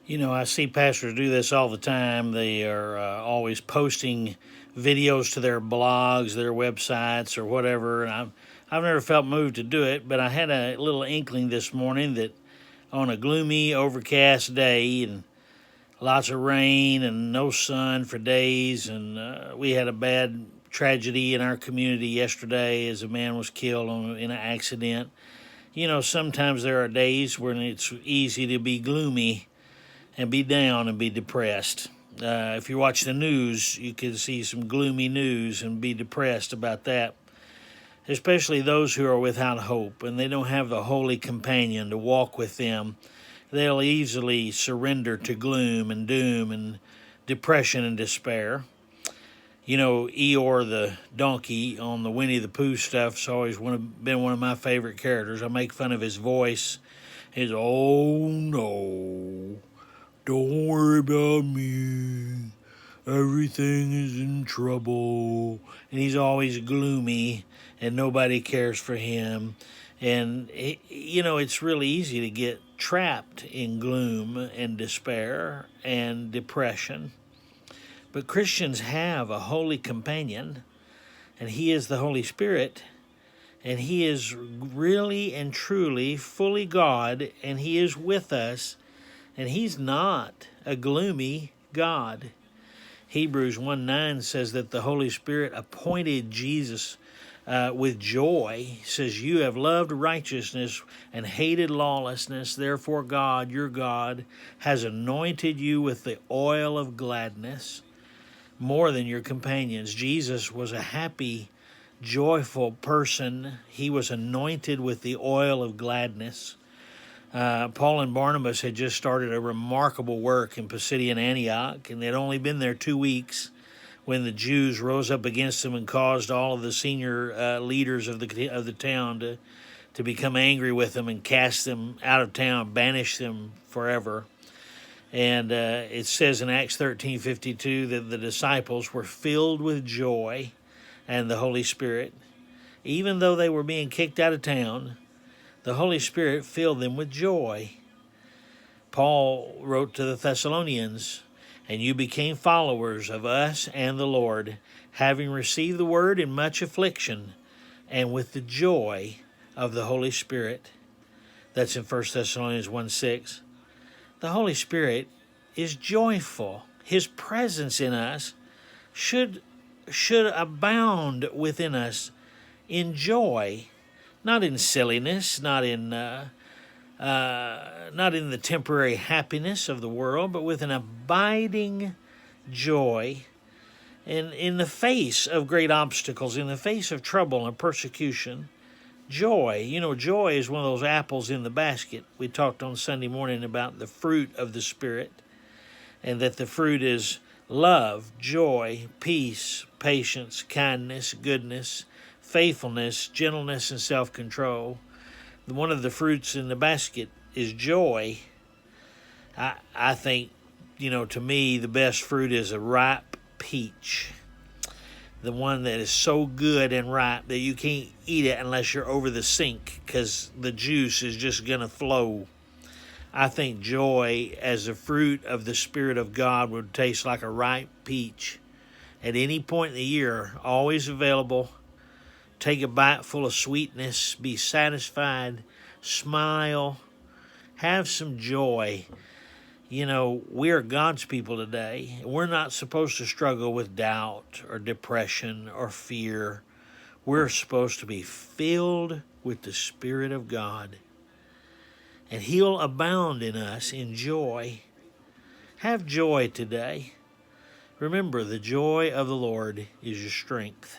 You know, I see pastors do this all the time. They are always posting videos to their blogs, their websites, or whatever. And I've never felt moved to do it, but I had a little inkling this morning that on a gloomy, overcast day and lots of rain and no sun for days, and we had a bad tragedy in our community yesterday as a man was killed in an accident. You know, sometimes there are days when it's easy to be gloomy and be down and be depressed. If you watch the news, you can see some gloomy news and be depressed about that, especially those who are without hope and they don't have the holy companion to walk with them. They'll easily surrender to gloom and doom and depression and despair. You know, Eeyore the donkey on the Winnie the Pooh stuff's always been one of my favorite characters. I make fun of his voice. His, oh no, don't worry about me. Everything is in trouble. And he's always gloomy and nobody cares for him. And, you know, it's really easy to get trapped in gloom and despair and depression. But Christians have a holy companion, and he is the Holy Spirit. And he is really and truly fully God, and he is with us. And he's not a gloomy God. Hebrews 1:9 says that the Holy Spirit appointed Jesus with joy. He says, you have loved righteousness and hated lawlessness. Therefore God, your God, has anointed you with the oil of gladness more than your companions. Jesus was a happy, joyful person. He was anointed with the oil of gladness. Paul and Barnabas had just started a remarkable work in Pisidian Antioch, and they'd only been there 2 weeks when the Jews rose up against them and caused all of the senior leaders of the town to become angry with them and cast them out of town, banish them forever. And it says in Acts 13:52 that the disciples were filled with joy and the Holy Spirit. Even though they were being kicked out of town, the Holy Spirit filled them with joy. Paul wrote to the Thessalonians, and you became followers of us and the Lord, having received the word in much affliction and with the joy of the Holy Spirit. That's in 1 Thessalonians 1:6. The Holy Spirit is joyful. His presence in us should abound within us in joy. Not in silliness, not in the temporary happiness of the world, but with an abiding joy. And in the face of great obstacles, in the face of trouble and persecution, joy. You know, joy is one of those apples in the basket. We talked on Sunday morning about the fruit of the Spirit, and that the fruit is love, joy, peace, patience, kindness, goodness, faithfulness, gentleness, and self-control. One of the fruits in the basket is joy. I think, you know, to me, the best fruit is a ripe peach. The one that is so good and ripe that you can't eat it unless you're over the sink because the juice is just going to flow. I think joy as a fruit of the Spirit of God would taste like a ripe peach at any point in the year, always available. Take a bite full of sweetness, be satisfied, smile, have some joy. You know, we are God's people today. We're not supposed to struggle with doubt or depression or fear. We're supposed to be filled with the Spirit of God. And He'll abound in us in joy. Have joy today. Remember, the joy of the Lord is your strength.